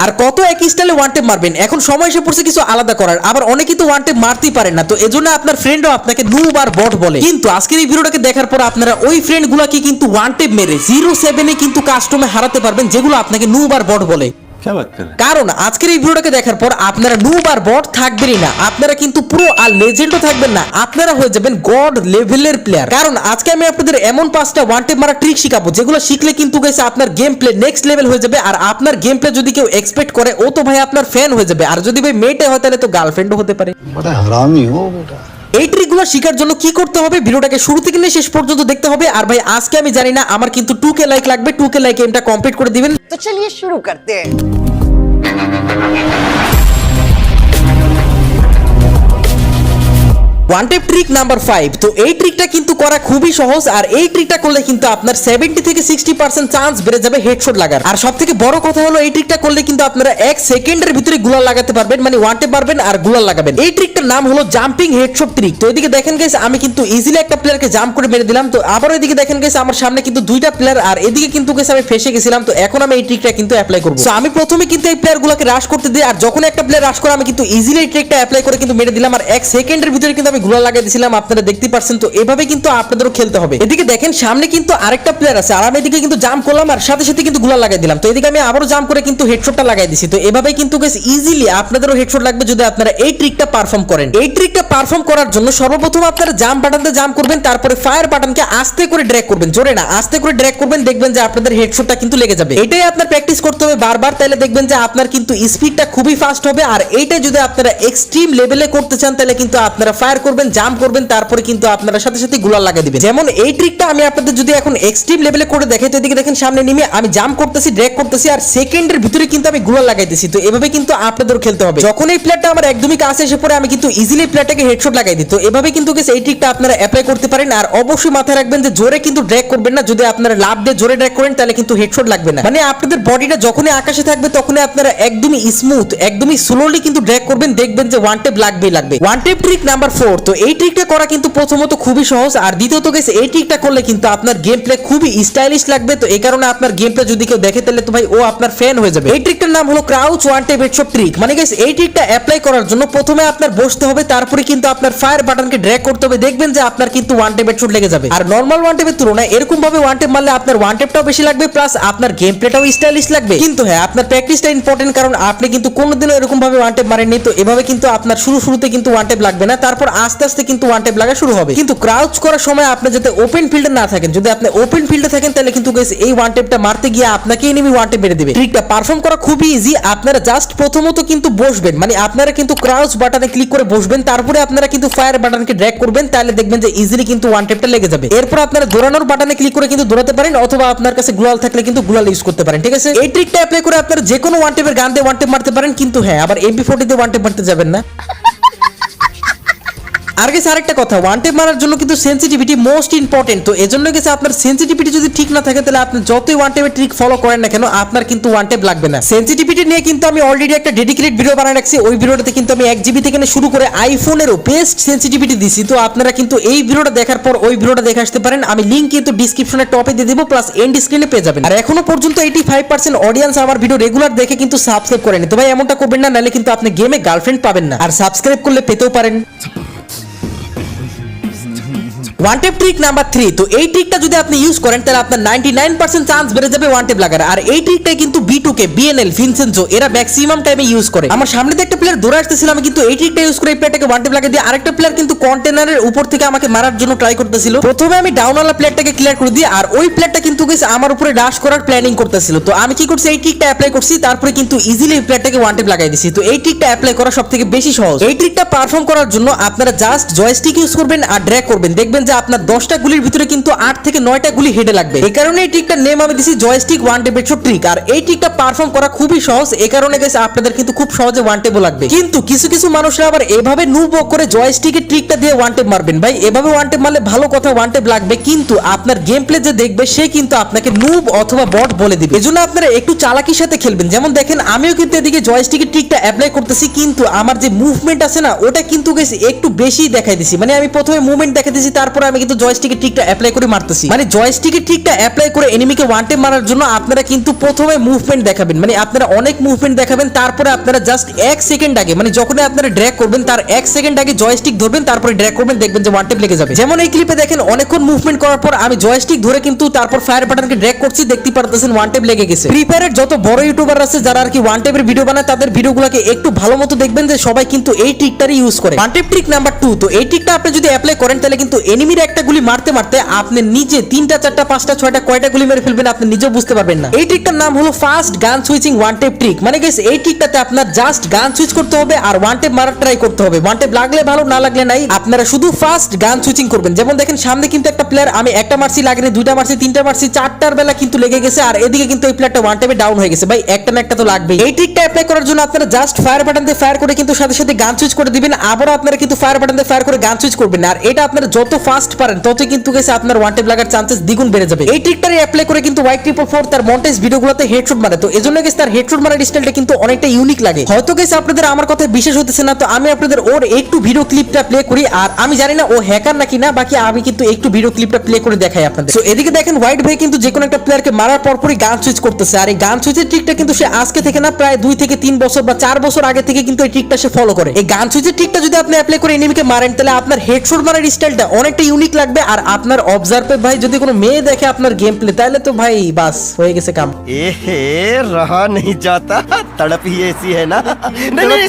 আর কত এক স্টাইলে ওয়ান টেপ মারবেন, এখন সময় এসে পড়ছে কিছু আলাদা করার। আবার অনেকেই তো ওয়ান টেপ মারতেই পারেন না, তো এজন্য আপনার ফ্রেন্ডও আপনাকে নুব আর বট বলে। কিন্তু আজকের এই ভিডিওটাকে দেখার পর আপনারা ওই ফ্রেন্ড গুলাকে কিন্তু ওয়ান টেপ মেরে 0-7 কিন্তু কাস্টমে হারাতে পারবেন, যেগুলো আপনাকে নুব আর বট বলে। কারণ আজকের এই ভিডিওটাকে দেখার পর আপনারা নুব আর বট থাকবেনই না, আপনারা কিন্তু প্রো আর লেজেন্ডও থাকবেন না, আপনারা হয়ে যাবেন গড লেভেলের প্লেয়ার। কারণ আজকে আমি আপনাদের এমন 5টা ওয়ান টেপ মারা ট্রিক শিখাবো, যেগুলো শিখলে কিন্তু গাইস আপনার গেম প্লে নেক্সট লেভেল হয়ে যাবে। আর আপনার গেম প্লে যদি কেউ এক্সপেক্ট করে, ও তো ভাই আপনার ফ্যান হয়ে যাবে। আর যদি ভাই মেয়েটা হয় তাহলে তো গার্লফ্রেন্ডও হতে পারে। বড় হারামি হো বেটা। এই ট্রিকগুলো শেখার জন্য কি করতে হবে, ভিডিওটাকে শুরু থেকে নিয়ে শেষ পর্যন্ত দেখতে হবে। আর ভাই আজকে আমি জানি না, আমার কিন্তু 2K লাইক লাগবে, 2K লাইক এমটা কমপ্লিট করে দিবেন। तो चलिए शुरू करते हैं। One tap trick number 5। তো এই ট্রিকটা কিন্তু করা খুবই সহজ, আর এই ট্রিকটা করলে কিন্তু আপনার 70 থেকে 60% চান্স বেড়ে যাবে হেডশট লাগার। আর সব থেকে বড় কথা হলো, এই ট্রিকটা করলে কিন্তু আপনারা 1 সেকেন্ডের ভিতরে গুলাল লাগাতে পারবেন, মানে ওয়ান টেপ মারবেন আর গুলাল লাগাবেন। এই ট্রিকটার নাম হলো জাম্পিং হেডশট ট্রিক। তো এদিকে দেখেন গাইস, আমি কিন্তু ইজিলি একটা প্লেয়ারকে জাম্প করে মেরে দিলাম। তো আবার এদিকে দেখেন গাইস, আমার সামনে কিন্তু দুইটা প্লেয়ার, আর এদিকে কিন্তু গাইস আমি ফেসে গেছিলাম। তো এখন আমি এই ট্রিকটা কিন্তু অ্যাপ্লাই করব। তো আমি প্রথমে কিন্তু এই প্লেয়ারগুলোকে রাশ করতে দিই, আর যখন একটা প্লেয়ার রাশ করে আমি কিন্তু ইজিলি এই ট্রিকটা অ্যাপ্লাই করে কিন্তু মেরে দিলাম, আর 1 সেকেন্ডের ভিতরে কিন্তু আমি গুলাল লাগাই দিয়েছিলাম। আপনারা দেখতে পাচ্ছেন। তো এভাবে কিন্তু আপনাদেরও খেলতে হবে। এদিকে দেখেন সামনে কিন্তু আরেকটা প্লেয়ার আছে, আর আমি এদিকে কিন্তু জাম্প করলাম আর সাথে সাথে কিন্তু গুলাল লাগাই দিলাম। তো এদিকে আমি আবারও জাম্প করে কিন্তু হেডশটটা লাগাই দিছি। তো এভাবে কিন্তু গাইস ইজিলি আপনাদেরও হেডশট লাগবে যদি আপনারা এই ট্রিকটা পারফর্ম করেন। এই ট্রিকটা পারফর্ম করার জন্য সর্বপ্রথম আপনারা জাম্প বাটনতে জাম্প করবেন, তারপরে ফায়ার বাটনকে আস্তে করে ড্র্যাগ করবেন, জোরে না, আস্তে করে ড্র্যাগ করবেন। দেখবেন যে আপনাদের হেডশটটা কিন্তু লেগে যাবে। এটাই আপনার প্র্যাকটিস করতে হবে বারবার, তাহলে দেখবেন যে আপনার কিন্তু স্পিডটা খুবই ফাস্ট হবে। আর এইটা যদি আপনারা এক্সট্রিম লেভেলে করতে চান, তাহলে কিন্তু আপনারা ফায়ার করবেন, জাম্প করবেন, তারপরে কিন্তু আপনারা সাথে সাথে গুলাল লাগিয়ে দিবেন। যেমন এই ট্রিকটা আমি আপনাদের যদি এখন এক্সট্রিম লেভেলে করে দেখাই, তো এদিকে দেখেন সামনে নেমে আমি জাম্প করতেছি, ড্র্যাগ করতেছি, আর সেকেন্ডের ভিতরে কিন্তু আমি গুলাল লাগাইতেছি। তো এভাবে কিন্তু আপনাদের খেলতে হবে। যখন এই প্লেয়ারটা আমার একদমই কাছে এসে পড়ে, আমি কিন্তু ইজিলি প্লেয়ারটাকে হেডশট লাগাই দিই। তো এভাবে কিন্তু এই ট্রিকটা আপনারা অ্যাপ্লাই করতে পারেন। আর অবশ্যই মাথায় রাখবেন যে জোরে কিন্তু ড্র্যাগ করবেন না। যদি আপনারা লাভ দিয়ে জোরে ড্র্যাগ করেন, তাহলে কিন্তু হেডশট লাগবে না। মানে আপনাদের বডিটা যখনই আকাশে থাকবে, তখনই আপনারা একদমই স্মুথ, একদমই স্লোলি কিন্তু ড্র্যাগ করবেন, দেখবেন যে ওয়ান টেপ লাগবেই লাগবে। One tap trick number 4। তো এই ট্রিকটা করা কিন্তু প্রথমত খুবই সহজ, আর দ্বিতীয়ত গাইস এই ট্রিকটা করলে কিন্তু আপনার গেম প্লে খুবই স্টাইলিশ লাগবে। তো এই কারণে আপনার গেম প্লে যদি কেউ দেখে, তাহলে তো ভাই ও আপনার ফ্যান হয়ে যাবে। এই ট্রিকটার নাম হলো crouch one tap headshot trick. মানে গাইস এই ট্রিকটা অ্যাপ্লাই করার জন্য প্রথমে আপনার বসতে হবে, তারপরে কিন্তু আপনার ফায়ার বাটনকে ড্র্যাগ করতে হবে। দেখবেন যে আপনার কিন্তু ওয়ান টেপ হেডশট লেগে যাবে। আর নরমাল ওয়ান টেপের তুলনায় এরকম ভাবে ওয়ান টেপ মারলে আপনার ওয়ান টেপটাও বেশি লাগবে, প্লাস আপনার গেম প্লেটাও স্টাইলিশ লাগবে। কিন্তু হ্যাঁ, আপনার প্র্যাকটিসটা ইম্পর্টেন্ট, কারণ আপনি কিন্তু কোনোদিনও এরকম ভাবে ওয়ান টেপ মারেননি। তো এভাবে কিন্তু আপনার শুরুতে কিন্তু ওয়ান টেপ লাগবে না, তারপর আস্তে আস্তে কিন্তু ওয়ান টেপ লাগা শুরু হবে। কিন্তু ক্রাউচ করার সময় আপনি যাতে ওপেন ফিল্ডে না থাকেন, যদি আপনি ওপেন ফিল্ডে থাকেন, তাহলে কিন্তু গাইস এই ওয়ান টেপটা মারতে গিয়ে আপনাকে এনিমি ওয়ান টেপ মেরে দিবে। ট্রিকটা পারফর্ম করা খুবই ইজি। আপনারা জাস্ট প্রথমত কিন্তু বসবেন, মানে আপনারা কিন্তু ক্রাউচ বাটনে ক্লিক করে বসবেন, তারপরে আপনারা কিন্তু ফায়ার বাটনকে ড্র্যাগ করবেন, তাহলে দেখবেন যে ইজিলি কিন্তু ওয়ান টেপটা লেগে যাবে। এরপর আপনারা দৌড়ানোর বাটনে ক্লিক করে কিন্তু দৌড়াতে পারেন, অথবা আপনার কাছে গুলাল থাকলে কিন্তু গুলাল ইউজ করতে পারেন। ঠিক আছে, এই ট্রিকটা অ্যাপ্লাই করে আপনারা যে কোনো ওয়ান টেপের গান দিয়ে ওয়ান টেপ মারতে পারেন। কিন্তু হ্যাঁ, আবার MP40 দিয়ে ওয়ান টেপ মারতে যাবেন না। আর গেছে আরেকটা কথা, ওয়ান টেপ মারার জন্য কিন্তু সেনসিটিভিটি মোস্ট ইম্পর্টেন্ট। তো এজন্য গেছে আপনার সেনসিটিভিটি যদি ঠিক না থাকে, তাহলে আপনি যতই ওয়ান টেপের ট্রিক ফলো করেন না কেন, আপনার কিন্তু ওয়ান টেপ লাগবে না। সেনসিটিভিটি নিয়ে কিন্তু আমি অলরেডি একটা ডেডিকেটেড ভিডিও বানায় রাখছি। ওই ভিডিওটাতে কিন্তু আমি 1 GB থেকে শুরু করে আইফোনেরও বেস্ট সেনসিটিভিটি দিছি। তো আপনারা কিন্তু এই ভিডিওটা দেখার পর ওই ভিডিওটা দেখে আসতে পারেন। আমি লিংক কিন্তু ডিসক্রিপশনে টপে দিয়ে দেবো, প্লাস এন্ড স্ক্রিনে পেয়ে যাবেন। আর এখনো পর্যন্ত 85% অডিয়েন্স আমার ভিডিও রেগুলার দেখে কিন্তু সাবস্ক্রাইব করেনি। তো ভাই এমনটা করবেন না, নাহলে কিন্তু আপনি গেমে গার্লফ্রেন্ড পাবেন না। আর সাবস্ক্রাইব করলে পেতেও পারেন। One tap trick number 3। তো এই ট্রিকটা যদি আপনি ইউজ করেন, তাহলে আপনার 99% চান্স বেড়ে যাবে ওয়ান টেপ লাগার। আর এই ট্রিকটাই কিন্তু B2K, BNL, ভিনসেনজো এরা ম্যাক্সিমাম টাইমে ইউজ করে। আমার সামনে দিয়ে একটা প্লেয়ার দৌড়ে আসতেছিল, আমি কিন্তু এই ট্রিকটা ইউজ করে এই প্লেয়ারটাকে ওয়ান টেপ লাগিয়ে দিয়ে আরেকটা প্লেয়ার কিন্তু কন্টেনারের উপর থেকে আমাকে মারার জন্য ট্রাই করতেছিল। প্রথমে আমি ডাউনওয়ালা প্লেয়ারটাকে ক্লিয়ার করে দিই, আর ওই প্লেয়ারটা কিন্তু গেছে আমার উপরে ডাশ করার প্ল্যানিং করতেছিল। তো আমি কি করছি, এই ট্রিকটা অ্যাপ্লাই করছি, তারপরে কিন্তু ইজিলি এই প্লেয়ারটাকে ওয়ান টেপ লাগাই দিছি। তো এই ট্রিকটা অ্যাপ্লাই করা সবথেকে বেশি সহজ। এই ট্রিকটা পারফর্ম করার জন্য আপনারা জাস্ট জয়স্টিক ইউজ করবেন আর ড্র্যাগ করবেন। দেখবেন যে আপনার 10টা গুলির ভিতরে কিন্তু 8 থেকে 9টা গুলি হেডে লাগবে। এই কারণে এই ট্রিকটার নেম আমি দিছি joystick one tap headshot trick. আর এই ট্রিকটা পারফর্ম করা খুবই সহজ, এই কারণে গাইস আপনাদের কিন্তু খুব সহজে ওয়ান টেপও লাগবে। কিন্তু কিছু কিছু মানুষরা আবার এভাবে নুব করে জয়স্টিকের ট্রিকটা দিয়ে ওয়ান টেপ মারবেন। ভাই এভাবে ওয়ান টেপ মারলে ভালো কথা, ওয়ান টেপ লাগবে, কিন্তু আপনার গেম প্লে যে দেখবে সে কিন্তু আপনাকে নুব অথবা বট বলে দিবে। এজন্য আপনারা একটু চালাকির সাথে খেলবেন। যেমন দেখেন আমিও কিন্তু এদিকে জয়স্টিকের ট্রিকটা অ্যাপ্লাই করতেছি, কিন্তু আমার যে মুভমেন্ট আছে না, ওটা কিন্তু গাইস একটু বেশি দেখাই দিছি। মানে আমি প্রথমে মুভমেন্ট দেখাই দিছি, তারপর তারপরে আমি কিন্তু জয়স্টিকের ট্রিকটা অ্যাপ্লাই করে মারতেছি। মানে জয়স্টিকের ট্রিকটা অ্যাপ্লাই করে এনিমিকে ওয়ান টাইম মারার জন্য আপনারা কিন্তু প্রথমে মুভমেন্ট দেখাবেন, মানে আপনারা অনেক মুভমেন্ট দেখাবেন, তারপরে আপনারা জাস্ট 1 সেকেন্ড আগে, মানে যখনই আপনারা ড্র্যাগ করবেন তার 1 সেকেন্ড আগে জয়স্টিক ধরবেন, তারপরে ড্র্যাগ করবেন, দেখবেন যে ওয়ান টাইম লেগে যাবে। যেমন এই ক্লিপে দেখেন অনেকক্ষণ মুভমেন্ট করার পর আমি জয়স্টিক ধরে কিন্তু তারপর ফায়ার বাটনকে ড্র্যাগ করছি, দেখতে পারতেছেন ওয়ান টাইম লেগে গেছে। ফ্রি ফায়ারের যত বড় ইউটিউবার আছে যারা আর কি ওয়ান টাইমের ভিডিও বানায় তাদের ভিডিওগুলোকে একটু ভালো মতো দেখবেন যে সবাই কিন্তু এই ট্রিকটারই ইউজ করে। One time trick number 2। তো এই ট্রিকটা আপনি যদি অ্যাপ্লাই করেন তাহলে কিন্তু এনিমির একটা গুলি মারতে মারতে আপনি নিজে 3টা 4টা 5টা 6টা কয়টা গুলি মেরে ফেলবেন আপনি নিজেও বুঝতে পারবেন না। এই ট্রিকটার নাম হলো ফাস্ট গান সুইচিং ওয়ান টাইম ট্রিক। মানে গাইস এই ট্রিকটাতে আপনার জাস্ট গান সুইচ করতে হবে আর ওয়ান টাইম মারার ট্রাই করতে হবে। ওয়ান টাইম লাগলে ভালো, না লাগলে নাই, আপনারা শুধু ফাস্ট গান সুইচিং করবেন। যেমন দেখেন সামনে কিন্তু একটা প্লেয়ার, আমি একটা মারছি লাগেনি, 2টা মারছি, 3টা মারছি, 4টার বেলা কিন্তু লেগে গেছে, আর এদিকে কিন্তু এই প্লেয়ারটা ওয়ান টাইমে ডাউন হয়ে গেছে। ভাই একটা না একটা তো লাগবেই। এই ট্রিকটা অ্যাপ্লাই করার জন্য আপনারা জাস্ট ফায়ার বাটন দিয়ে ফায়ার করে কিন্তু সাথে সাথে গান সুইচ করে দিবেন, আবারও আপনারা কিন্তু ফায়ার বাটন দিয়ে ফায়ার করে গান সুইচ করবেন। আর এটা আপনারা যত ফাস্ট পারেন তত কিন্তু গেছে আপনার ওয়ান টাইম লাগার চান্সেস দ্বিগুণ বেড়ে যাবে। এই ট্রিকটারে অ্যাপ্লাই করে কিন্তু Y444 তার মন্টেজ ভিডিওগুলোতে হেডশট মারে, তো এজন্য গেছে তার হেডশট মারার স্টাইলটা কিন্তু অনেকটা ইউনিক লাগে। হয়তো গেছে আপনাদের আমার কথা বিশেষ হতেছে না, তো আমি আপনাদের ওর একটু ভিডিও ক্লিপটা প্লে করি। আর আমি জানি না ও হ্যাকার নাকি না, বাকি আমি কিন্তু একটু ভিডিও ক্লিপটা প্লে করে দেখাই আপনাদের। তো এদিকে দেখেন হোয়াইট ভাই কিন্তু যে কোনো একটা প্লেয়ারকে মারার পরপরই গান সুইচ করতেছে, আর এই গান সুইচের ট্রিকটা কিন্তু সে আজকে থেকে না প্রায় 2 থেকে 3 বছর বা 4 বছর আগে থেকে কিন্তু এই ট্রিকটা সে ফলো করে। এই গান সুইচের ট্রিকটা যদি আপনি অ্যাপ্লাই করে এনিমিকে মারেন তাহলে আপনার হেডশট মারার স্টাইলটা অনেকটা ইউনিক লাগবে। আর আপনার অবজার্ভে ভাই যদি কোনো মেয়ে দেখে আপনার গেম প্লে তাহলে তো ভাই বাস হয়ে গেছে কাম। এহে रहा नहीं जाता तड़प ही ऐसी है ना।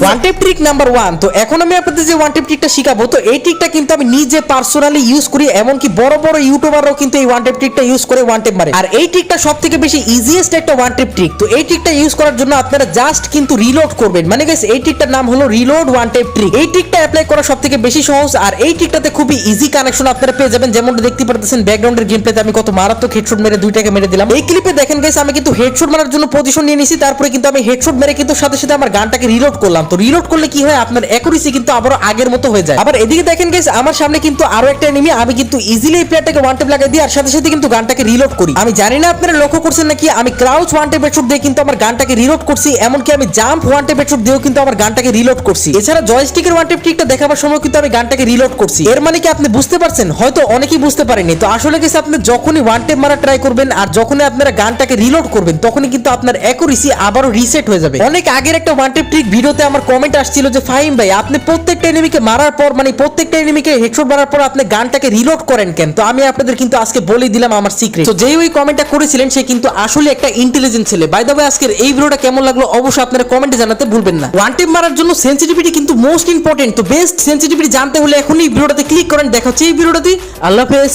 ওয়ান টিপ ট্রিক নাম্বার 1। তো এখন আমি আপনাদের যে ওয়ান টিপ ট্রিকটা শিখাবো, তো এই ট্রিকটা কিন্তু আমি নিজে পার্সোনালি ইউজ করি, এমনকি বড় বড় ইউটিউবাররাও কিন্তু এই ওয়ান টিপ ট্রিকটা ইউজ করে ওয়ান টিপ মারে। আর এই ট্রিকটা সবথেকে বেশি ইজিয়েস্ট একটা ওয়ান টিপ ট্রিক। তো এই ট্রিকটা ইউজ করার জন্য আপনারা জাস্ট কিন্তু রিলোড করবেন। মানে গাইস এই ট্রিকটার নাম হলো রিলোড ওয়ান টিপ ট্রিক। এই ট্রিকটা অ্যাপ্লাই করা সবথেকে বেশি সহজ, আর এই ট্রিকটাতে খুবই ইজি কানেকশন আপনারা পেয়ে যাবেন। যেমনটা দেখতে পারতেছেন ব্যাকগ্রাউন্ডের গেম প্লেতে আমি কত মারাত্মক হেডশট মেরে 2টাকে মেরে দিলাম। এই ক্লিপে দেখেন গাইস আমি কিন্তু হেডশট মারার জন্য পজিশন নিয়ে নিছি, তারপরে কিন্তু আমি হেডশট মেরে কিন্তু সাথে সাথে আমার গানটাকে রিলোড করলাম। তো রিলোড করলে কি হয়, আপনার অ্যাকুরেসি কিন্তু আবারো আগের মতো হয়ে যায়। আবার এদিকে দেখেন গাইস আমার সামনে কিন্তু আরো একটা এনিমি, আমি কিন্তু ইজিলি এই প্লেয়ারটাকে ওয়ান টেপ লাগাই দিই আর সাথে সাথে কিন্তু গানটাকে রিলোড করি। আমি জানি না আপনারা লক্ষ্য করছেন নাকি, আমি ক্রাউচ ওয়ান টেপ হেডশট দিয়ে কিন্তু আমার গানটাকে রিলোড করছি, এমনকি আমি জাম্প ওয়ান টেপ হেডশট দিয়েও কিন্তু আমার গানটাকে রিলোড করছি। এছাড়া জয়স্টিকের ওয়ান টেপ ট্রিকটা দেখাবার সময় কিন্তু আমি গানটাকে রিলোড করছি। এর মানে কি আপনি বুঝতে পারছেন? হয়তো অনেকেই বুঝতে পারেনি। তো আসলে গেছে আপনি যখনই ওয়ান টেপ মারা ট্রাই করবেন আর যখনই আপনারা গানটাকে রিলোড করবেন তখনই কিন্তু আপনার অ্যাকুরেসি আবারও রিসেট হয়ে যাবে। অনেক আগের একটা ওয়ান টেপ ট্রিক ভিডিওতে আমার কমেন্ট আসছিল যে ফাহিম ভাই আপনি প্রত্যেকটা এনিমিকে মারার পর, মানে প্রত্যেকটা এনিমিকে হেডশট মারার পর আপনি গানটাকে রিলোড করেন কেন? তো আমি আপনাদের কিন্তু আজকে বলে দিলাম আমার সিক্রেট। তো যেই ওই কমেন্টটা করেছিলেন সে কিন্তু আসলে একটা ইন্টেলিজেন্ট ছেলে। বাই দ্য ওয়ে আজকের এই ভিডিওটা কেমন লাগলো অবশ্যই আপনারা কমেন্টে জানাতে ভুলবেন না। ওয়ান টেপ মারার জন্য সেনসিটিভিটি কিন্তু মোস্ট ইম্পর্টেন্ট। তো বেস্ট সেনসিটিভিটি জানতে হলে এখনই ভিডিওটাতে ক্লিক করেন। দেখা হচ্ছে এই ভিডিওটাতে। আল্লাহ হাফেজ।